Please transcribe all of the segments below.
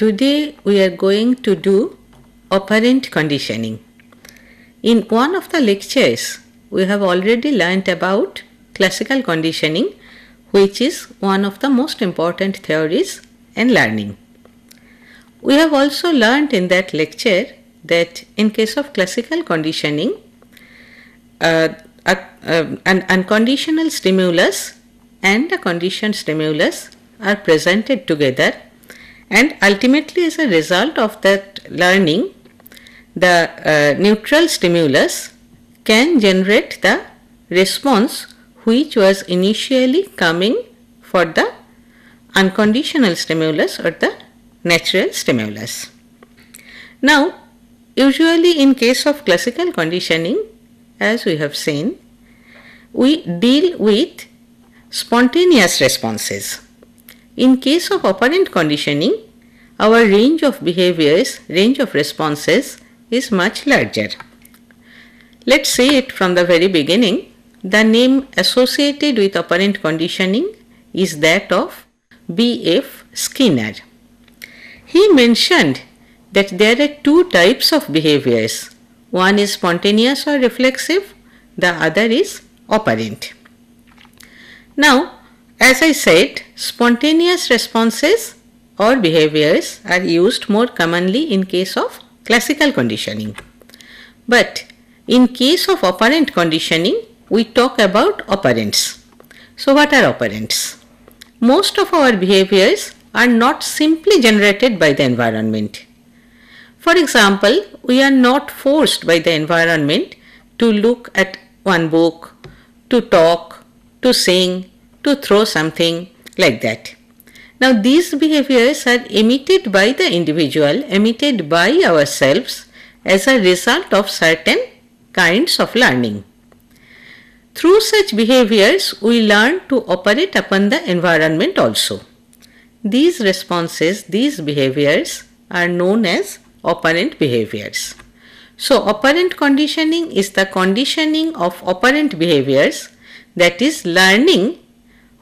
Today we are going to do operant conditioning. In one of the lectures, we have already learnt about classical conditioning, which is one of the most important theories in learning. We have also learnt in that lecture that in case of classical conditioning, an unconditional stimulus and a conditioned stimulus are presented together, and ultimately as a result of that learning, the neutral stimulus can generate the response which was initially coming for the unconditional stimulus or the natural stimulus. Now, usually in case of classical conditioning, as we have seen, we deal with spontaneous responses. In case of operant conditioning, our range of behaviors, range of responses is much larger. Let's see it from the very beginning. The name associated with operant conditioning is that of B.F. Skinner. He mentioned that there are two types of behaviors. One is spontaneous or reflexive, the other is operant. Now, as I said, spontaneous responses or behaviors are used more commonly in case of classical conditioning. But in case of operant conditioning, we talk about operants. So what are operants? Most of our behaviors are not simply generated by the environment. For example, we are not forced by the environment to look at one book, to talk, to sing, to throw something like that. Now these behaviors are emitted by the individual, emitted by ourselves as a result of certain kinds of learning. Through such behaviors, we learn to operate upon the environment also. These responses, these behaviors are known as operant behaviors. So operant conditioning is the conditioning of operant behaviors, that is learning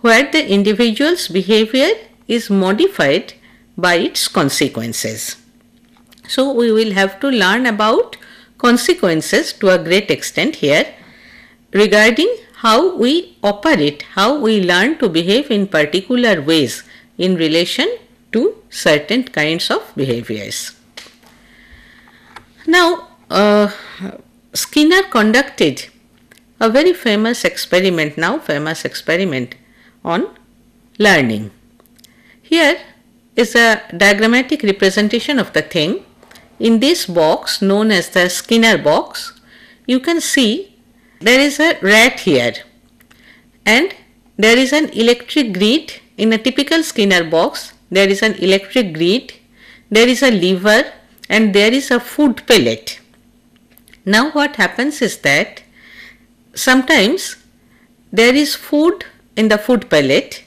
where the individual's behavior is modified by its consequences. So we will have to learn about consequences to a great extent here regarding how we operate, how we learn to behave in particular ways in relation to certain kinds of behaviors. Now, Skinner conducted a very famous experiment on learning. Here is a diagrammatic representation of the thing. In this box known as the Skinner box, you can see there is a rat here and there is an electric grid. In a typical Skinner box, there is an electric grid, there is a lever and there is a food pellet. Now what happens is that sometimes there is food in the food pellet,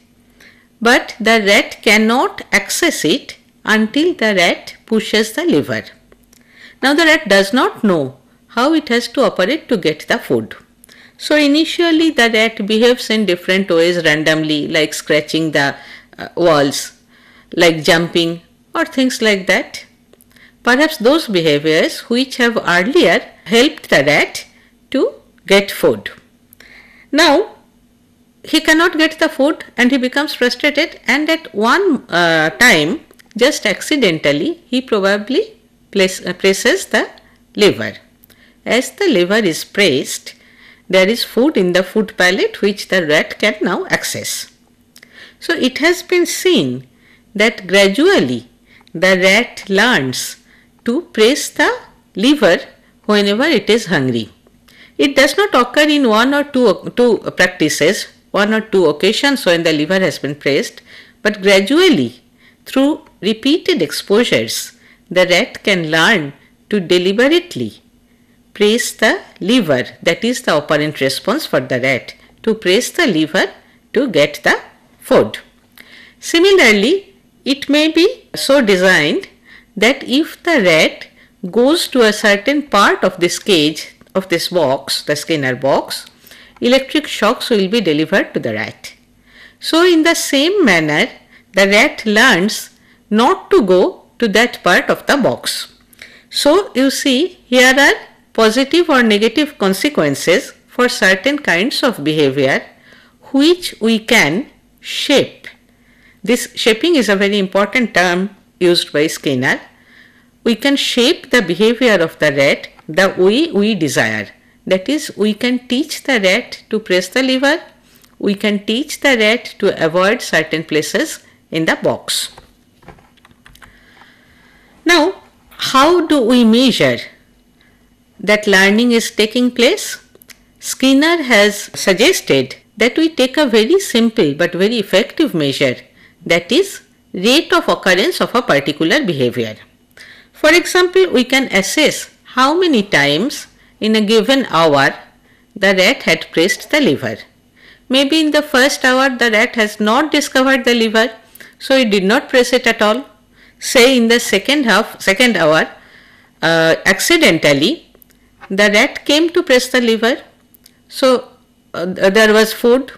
but the rat cannot access it until the rat pushes the lever. Now the rat does not know how it has to operate to get the food. So initially the rat behaves in different ways randomly, like scratching the walls, like jumping or things like that. Perhaps those behaviors which have earlier helped the rat to get food. Now he cannot get the food and he becomes frustrated, and at one time, just accidentally, he probably presses the lever. As the lever is pressed, there is food in the food pellet which the rat can now access. So it has been seen that gradually the rat learns to press the lever whenever it is hungry. It does not occur in one or two practices, one or two occasions when the lever has been pressed, but gradually through repeated exposures, the rat can learn to deliberately press the lever, that is the operant response for the rat, to press the lever to get the food. Similarly, it may be so designed that if the rat goes to a certain part of this cage, of this box, the Skinner box, electric shocks will be delivered to the rat. So in the same manner, the rat learns not to go to that part of the box. So you see, here are positive or negative consequences for certain kinds of behavior which we can shape. This shaping is a very important term used by Skinner. We can shape the behavior of the rat the way we desire. That is, we can teach the rat to press the lever, we can teach the rat to avoid certain places in the box. Now, how do we measure that learning is taking place? Skinner has suggested that we take a very simple but very effective measure, that is, rate of occurrence of a particular behavior. For example, we can assess how many times in a given hour the rat had pressed the lever. Maybe in the first hour the rat has not discovered the lever, so it did not press it at all. Say in the second hour, accidentally the rat came to press the lever, so there was food.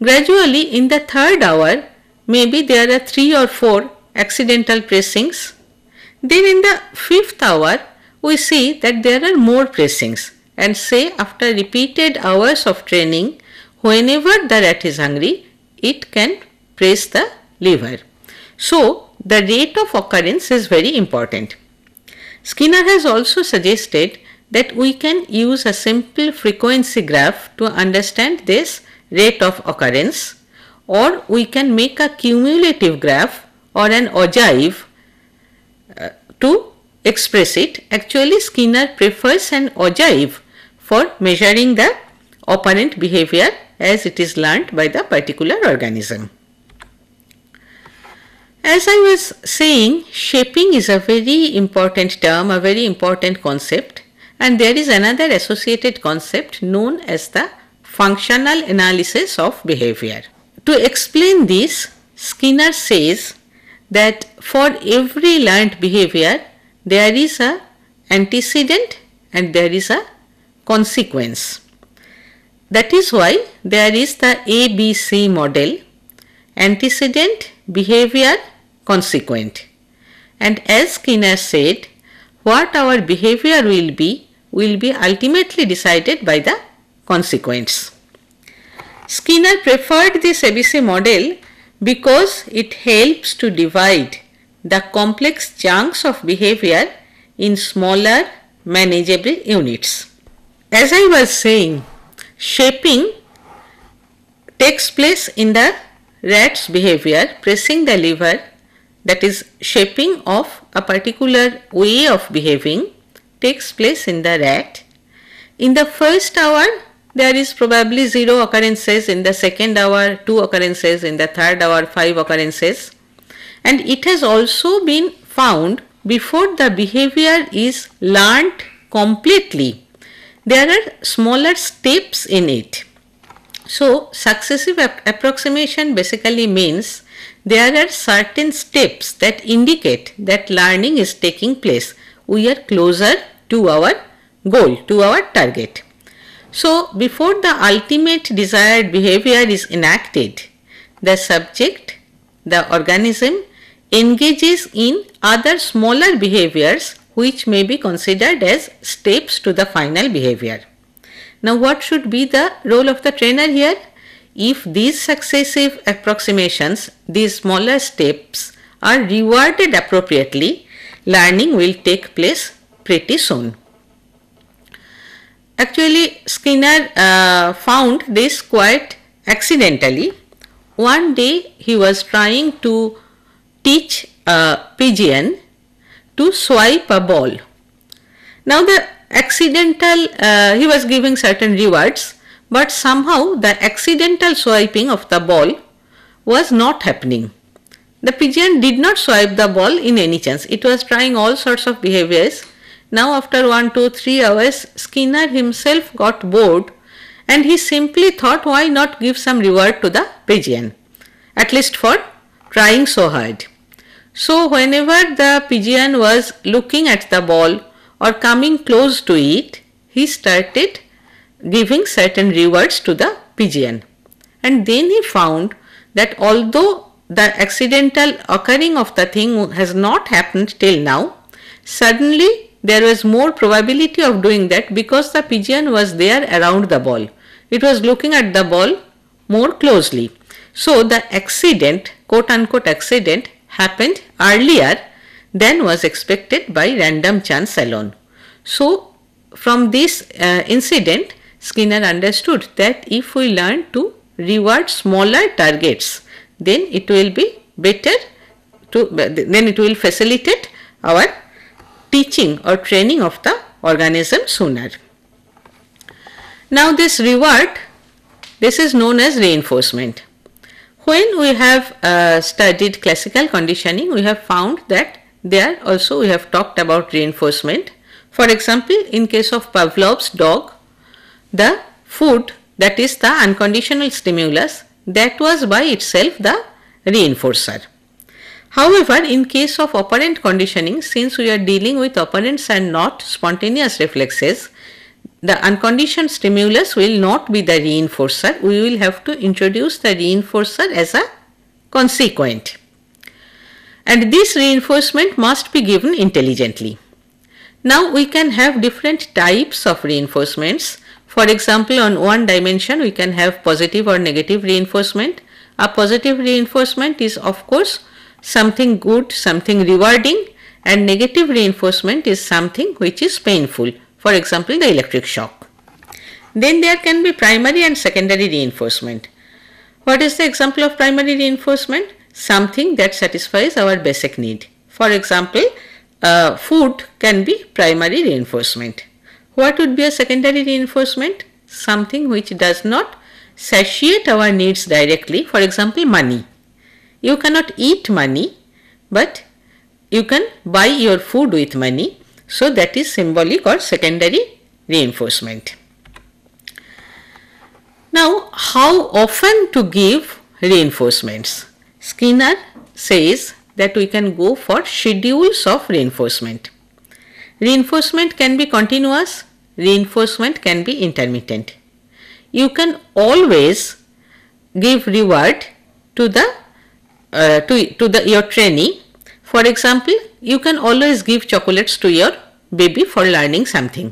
Gradually in the third hour, maybe there are 3 or 4 accidental pressings. Then in the fifth hour, we see that there are more pressings, and say after repeated hours of training, whenever the rat is hungry, it can press the lever. So the rate of occurrence is very important. Skinner has also suggested that we can use a simple frequency graph to understand this rate of occurrence, or we can make a cumulative graph or an ogive to express it. Actually, Skinner prefers an ogive for measuring the operant behavior as it is learnt by the particular organism. As I was saying, shaping is a very important term, a very important concept, and there is another associated concept known as the functional analysis of behavior. To explain this, Skinner says that for every learnt behavior there is a antecedent and there is a consequence. That is why there is the ABC model: antecedent, behavior, consequent. And as Skinner said, what our behavior will be ultimately decided by the consequence. Skinner preferred this ABC model because it helps to divide the complex chunks of behavior in smaller manageable units. As I was saying, shaping takes place in the rat's behavior. Pressing the lever, that is shaping of a particular way of behaving, takes place in the rat. In the first hour, there is probably 0 occurrences, in the second hour 2 occurrences, in the third hour 5 occurrences. And it has also been found before the behavior is learnt completely, there are smaller steps in it. So successive approximation basically means there are certain steps that indicate that learning is taking place. We are closer to our goal, to our target. So before the ultimate desired behavior is enacted, the subject, the organism, engages in other smaller behaviors which may be considered as steps to the final behavior. Now what should be the role of the trainer here? If these successive approximations, these smaller steps are rewarded appropriately, learning will take place pretty soon. Actually, Skinner found this quite accidentally. One day he was trying to teach a pigeon to swipe a ball. Now the accidental, he was giving certain rewards, but somehow the accidental swiping of the ball was not happening. The pigeon did not swipe the ball in any chance. It was trying all sorts of behaviors. Now after 1, 2, 3 hours, Skinner himself got bored and he simply thought, why not give some reward to the pigeon, at least for trying so hard. So whenever the pigeon was looking at the ball or coming close to it, he started giving certain rewards to the pigeon. And then he found that although the accidental occurring of the thing has not happened till now, suddenly there was more probability of doing that because the pigeon was there around the ball. It was looking at the ball more closely. So the accident, quote unquote accident, happened earlier than was expected by random chance alone. So from this incident, Skinner understood that if we learn to reward smaller targets, then it will be better then it will facilitate our teaching or training of the organism sooner. Now this reward, this is known as reinforcement. When we have studied classical conditioning, we have found that there also we have talked about reinforcement. For example, in case of Pavlov's dog, the food, that is the unconditional stimulus, that was by itself the reinforcer. However, in case of operant conditioning, since we are dealing with operants and not spontaneous reflexes, the unconditioned stimulus will not be the reinforcer. We will have to introduce the reinforcer as a consequent. And this reinforcement must be given intelligently. Now we can have different types of reinforcements. For example, on one dimension we can have positive or negative reinforcement. A positive reinforcement is of course something good, something rewarding, and negative reinforcement is something which is painful. For example, the electric shock. Then there can be primary and secondary reinforcement. What is the example of primary reinforcement? Something that satisfies our basic need. For example, food can be primary reinforcement. What would be a secondary reinforcement? Something which does not satiate our needs directly. For example, money. You cannot eat money, but you can buy your food with money. So that is symbolic or secondary reinforcement. Now, how often to give reinforcements? Skinner says that we can go for schedules of reinforcement. Reinforcement can be continuous, reinforcement can be intermittent. You can always give reward to your trainee. For example, you can always give chocolates to your baby for learning something.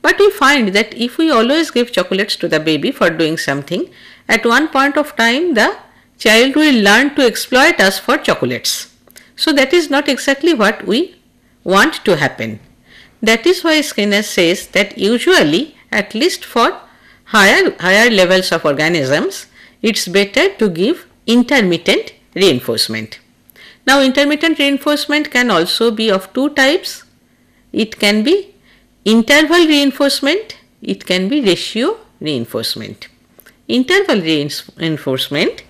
But we find that if we always give chocolates to the baby for doing something, at one point of time the child will learn to exploit us for chocolates. So that is not exactly what we want to happen. That is why Skinner says that usually, at least for higher levels of organisms, it's better to give intermittent reinforcement. Now intermittent reinforcement can also be of two types. It can be interval reinforcement, it can be ratio reinforcement. Interval reinforcement,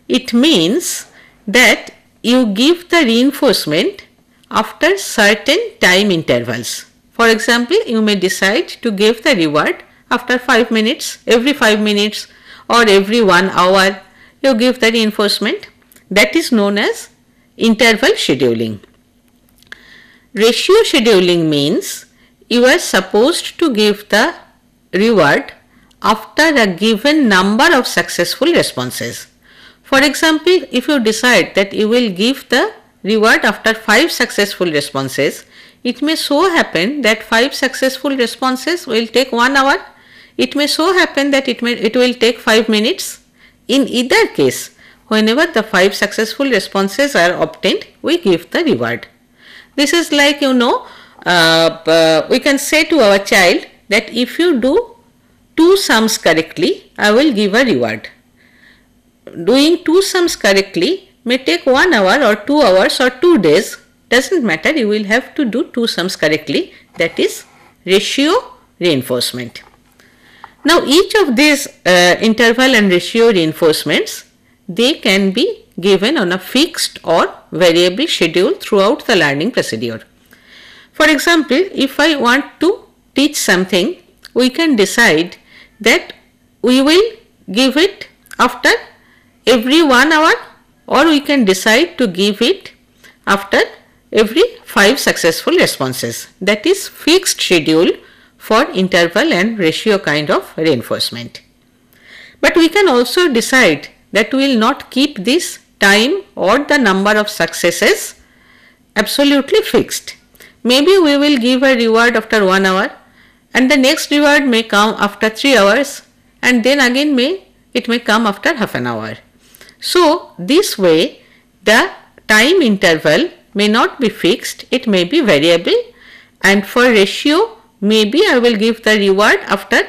it means that you give the reinforcement after certain time intervals. For example, you may decide to give the reward after 5 minutes, every 5 minutes or every 1 hour you give the reinforcement. That is known as interval scheduling. Ratio scheduling means you are supposed to give the reward after a given number of successful responses. For example, if you decide that you will give the reward after 5 successful responses, it may so happen that 5 successful responses will take 1 hour. It may so happen that it will take 5 minutes. In either case, whenever the 5 successful responses are obtained, we give the reward. This is like, we can say to our child that if you do 2 sums correctly, I will give a reward. Doing 2 sums correctly may take 1 hour or 2 hours or 2 days, doesn't matter, you will have to do 2 sums correctly. That is ratio reinforcement. Now each of these interval and ratio reinforcements, they can be given on a fixed or variable schedule throughout the learning procedure. For example, if I want to teach something, we can decide that we will give it after every 1 hour, or we can decide to give it after every 5 successful responses. That is fixed schedule for interval and ratio kind of reinforcement. But we can also decide that we will not keep this time or the number of successes absolutely fixed. Maybe we will give a reward after 1 hour and the next reward may come after 3 hours and then again it may come after half an hour. So this way the time interval may not be fixed, it may be variable, and for ratio maybe I will give the reward after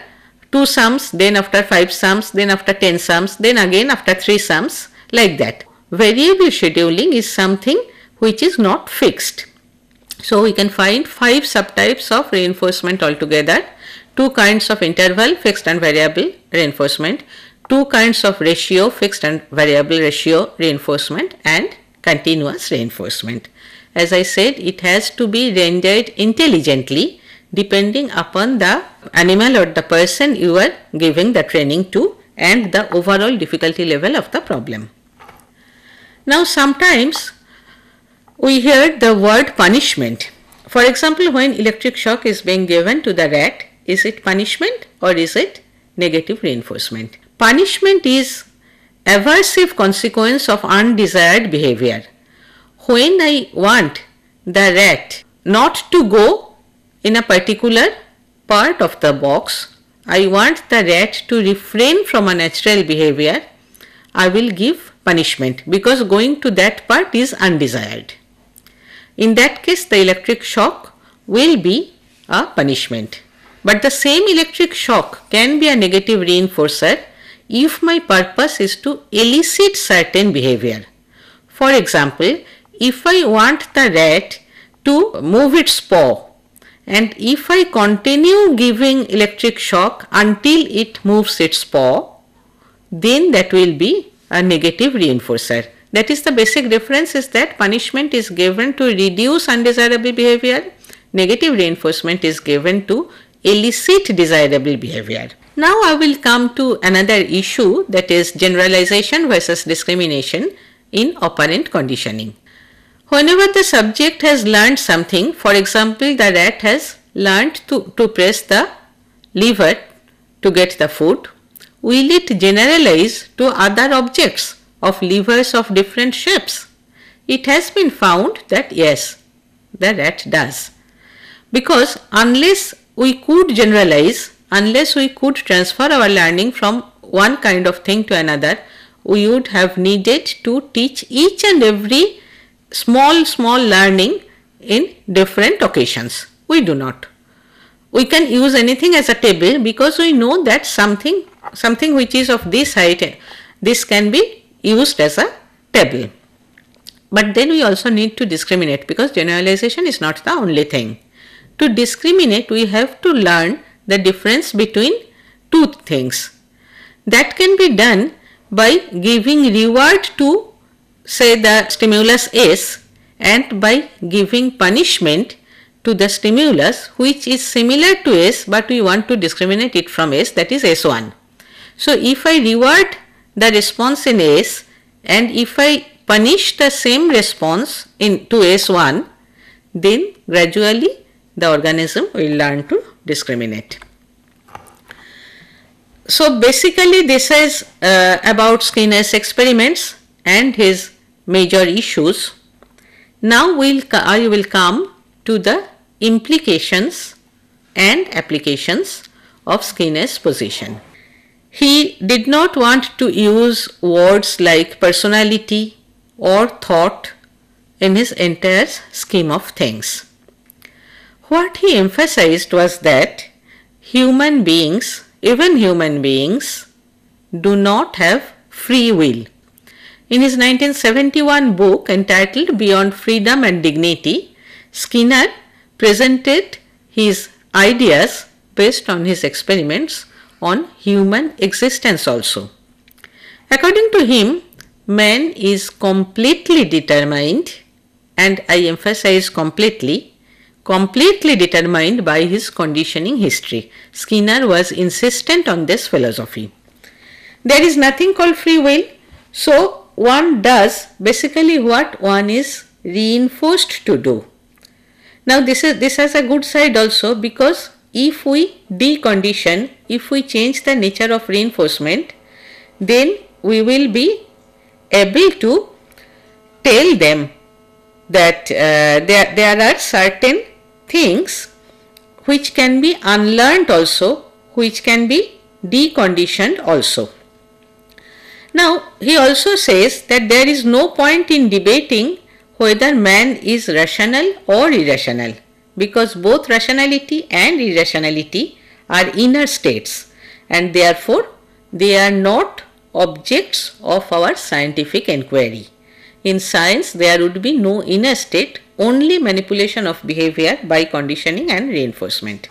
2 sums, then after 5 sums, then after 10 sums, then again after 3 sums, like that. Variable scheduling is something which is not fixed. So we can find 5 subtypes of reinforcement altogether, 2 kinds of interval, fixed and variable reinforcement, 2 kinds of ratio, fixed and variable ratio reinforcement, and continuous reinforcement. As I said, it has to be rendered intelligently depending upon the animal or the person you are giving the training to and the overall difficulty level of the problem. Now sometimes we hear the word punishment. For example, when electric shock is being given to the rat, is it punishment or is it negative reinforcement? Punishment is aversive consequence of undesired behavior. When I want the rat not to go in a particular part of the box, I want the rat to refrain from a natural behavior, I will give punishment because going to that part is undesired. In that case, the electric shock will be a punishment. But the same electric shock can be a negative reinforcer if my purpose is to elicit certain behavior. For example, if I want the rat to move its paw, and if I continue giving electric shock until it moves its paw, then that will be a negative reinforcer. That is the basic difference, is that punishment is given to reduce undesirable behavior, negative reinforcement is given to elicit desirable behavior. Now I will come to another issue, that is generalization versus discrimination in operant conditioning. Whenever the subject has learned something, for example, the rat has learned to press the lever to get the food, will it generalize to other objects of levers of different shapes? It has been found that yes, the rat does. Because unless we could generalize, unless we could transfer our learning from one kind of thing to another, we would have needed to teach each and every small learning in different occasions. We do not. We can use anything as a table because we know that something which is of this height, this can be used as a table. But then we also need to discriminate because generalization is not the only thing. To discriminate, we have to learn the difference between two things. That can be done by giving reward to, say, the stimulus S, and by giving punishment to the stimulus which is similar to S but we want to discriminate it from S, that is S1. So if I reward the response in S and if I punish the same response to S1, then gradually the organism will learn to discriminate. So basically this is about Skinner's experiments and his major issues. Now I will come to the implications and applications of Skinner's position. He did not want to use words like personality or thought in his entire scheme of things. What he emphasized was that human beings, even human beings, do not have free will. In his 1971 book entitled Beyond Freedom and Dignity, Skinner presented his ideas based on his experiments on human existence also. According to him, man is completely determined, and I emphasize completely determined by his conditioning history. Skinner was insistent on this philosophy. There is nothing called free will, so one does basically what one is reinforced to do. Now this has a good side also, because if we decondition, if we change the nature of reinforcement, then we will be able to tell them that there are certain things which can be unlearned also, which can be deconditioned also. Now, he also says that there is no point in debating whether man is rational or irrational, because both rationality and irrationality are inner states, and therefore they are not objects of our scientific inquiry. In science, there would be no inner state, only manipulation of behavior by conditioning and reinforcement.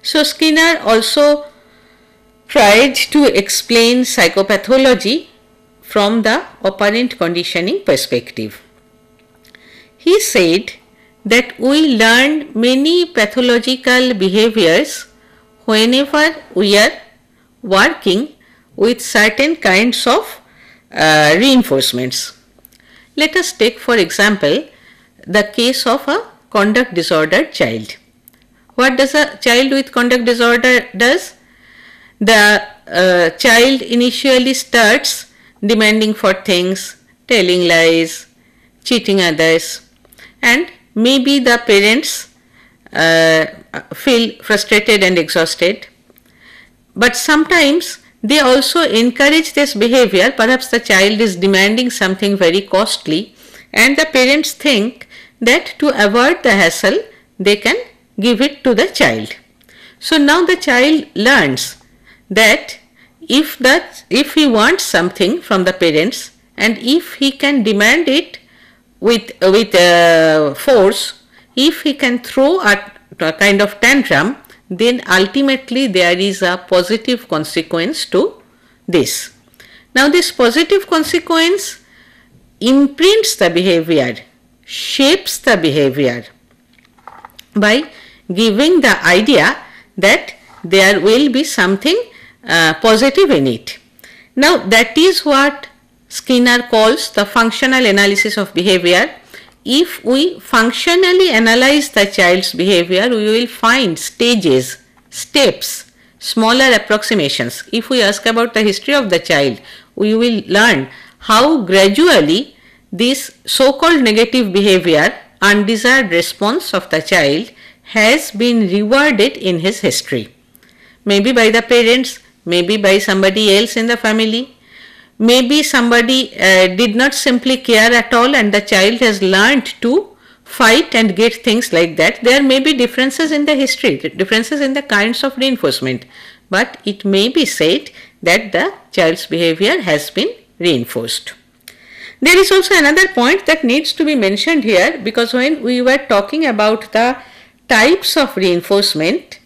So, Skinner also tried to explain psychopathology from the operant conditioning perspective. He said that we learn many pathological behaviors whenever we are working with certain kinds of reinforcements. Let us take, for example, the case of a conduct disordered child. What does a child with conduct disorder does? The child initially starts demanding for things, telling lies, cheating others, and maybe the parents feel frustrated and exhausted. But sometimes they also encourage this behavior. Perhaps the child is demanding something very costly, and the parents think that to avoid the hassle, they can give it to the child. So now the child learns that if he wants something from the parents, and if he can demand it with force, if he can throw a kind of tantrum, then ultimately there is a positive consequence to this. Now this positive consequence imprints the behavior, shapes the behavior by giving the idea that there will be something positive in it. Now that is what Skinner calls the functional analysis of behavior. If we functionally analyze the child's behavior, we will find stages, steps, smaller approximations. If we ask about the history of the child, we will learn how gradually this so-called negative behavior, undesired response of the child, has been rewarded in his history. Maybe by the parents, maybe by somebody else in the family. Maybe somebody did not simply care at all, and the child has learned to fight and get things like that. There may be differences in the history, differences in the kinds of reinforcement, but it may be said that the child's behavior has been reinforced. There is also another point that needs to be mentioned here, because when we were talking about the types of reinforcement,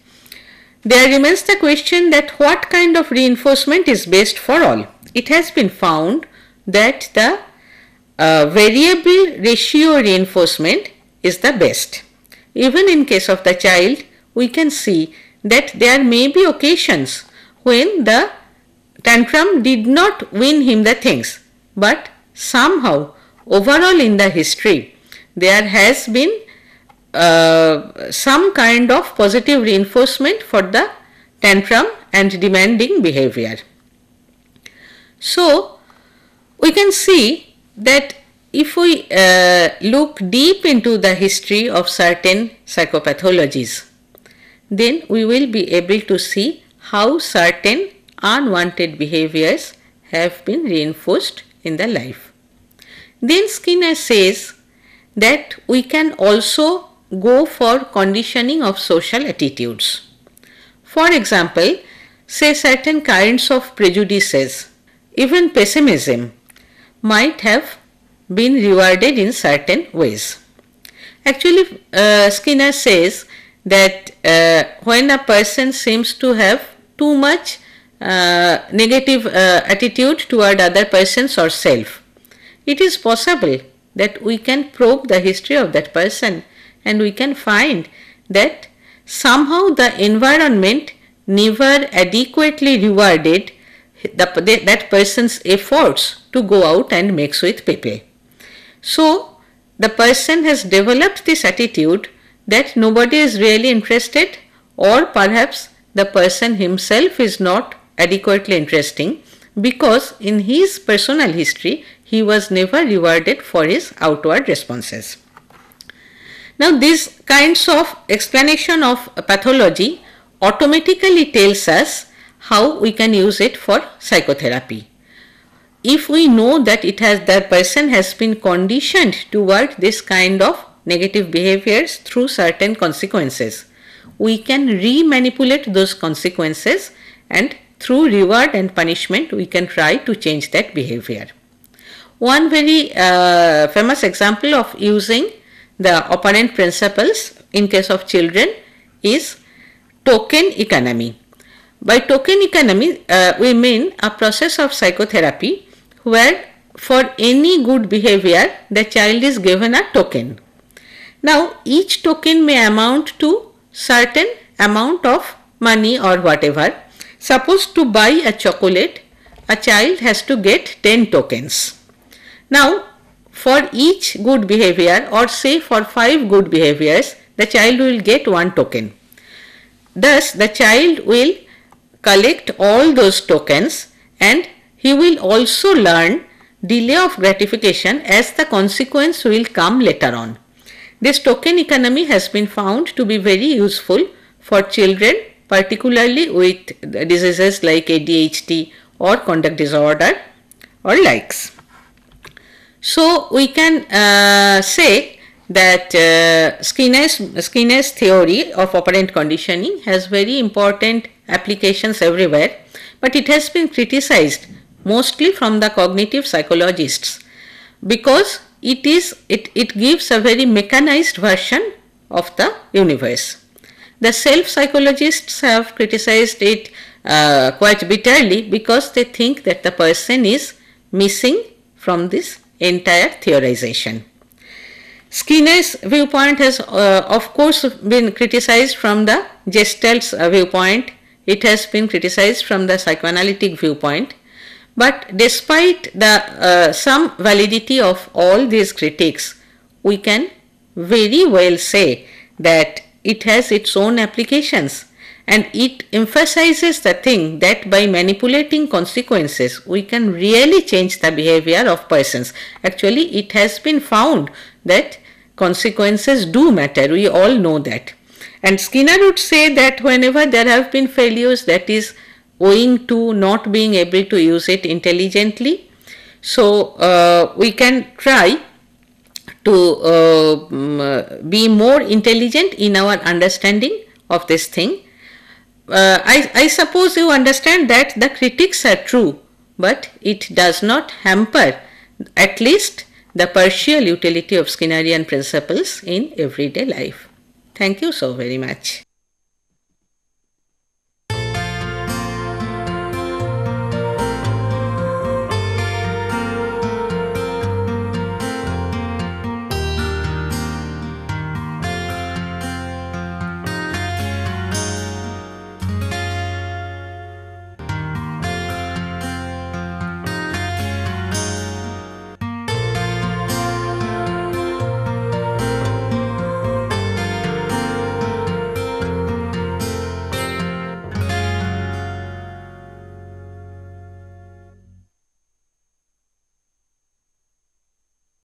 there remains the question that what kind of reinforcement is best for all. It has been found that the variable ratio reinforcement is the best. Even in case of the child, we can see that there may be occasions when the tantrum did not win him the things, but somehow overall in the history there has been some kind of positive reinforcement for the tantrum and demanding behavior. So we can see that if we look deep into the history of certain psychopathologies, then we will be able to see how certain unwanted behaviors have been reinforced in the life. Then Skinner says that we can also go for conditioning of social attitudes. For example, say certain kinds of prejudices, even pessimism, might have been rewarded in certain ways. Actually, Skinner says that when a person seems to have too much negative attitude toward other persons or self, it is possible that we can probe the history of that person, and we can find that somehow the environment never adequately rewarded that person's efforts to go out and mix with people. So the person has developed this attitude that nobody is really interested, or perhaps the person himself is not adequately interesting, because in his personal history he was never rewarded for his outward responses. Now, these kinds of explanation of pathology automatically tells us how we can use it for psychotherapy. If we know that the person has been conditioned toward this kind of negative behaviors through certain consequences, we can re-manipulate those consequences, and through reward and punishment we can try to change that behavior. One very famous example of using the operant principles in case of children is token economy. By token economy, we mean a process of psychotherapy where for any good behavior the child is given a token. Now, each token may amount to certain amount of money or whatever. Suppose to buy a chocolate, a child has to get 10 tokens. Now, for each good behavior, or say for 5 good behaviors, the child will get 1 token. Thus, the child will collect all those tokens, and he will also learn delay of gratification as the consequence will come later on. This token economy has been found to be very useful for children, particularly with diseases like ADHD or conduct disorder or likes. So, we can say that Skinner's theory of operant conditioning has very important applications everywhere, but it has been criticized mostly from the cognitive psychologists because it gives a very mechanized version of the universe. The self-psychologists have criticized it quite bitterly because they think that the person is missing from this entire theorization. Skinner's viewpoint has of course been criticized from the Gestalt's viewpoint. It has been criticized from the psychoanalytic viewpoint. But despite the some validity of all these critiques, we can very well say that it has its own applications, and it emphasizes the thing that by manipulating consequences we can really change the behavior of persons. Actually, it has been found that consequences do matter, we all know that. And Skinner would say that whenever there have been failures, that is owing to not being able to use it intelligently. So, we can try to be more intelligent in our understanding of this thing. I suppose you understand that the critiques are true, but it does not hamper at least the partial utility of Skinnerian principles in everyday life. Thank you so very much.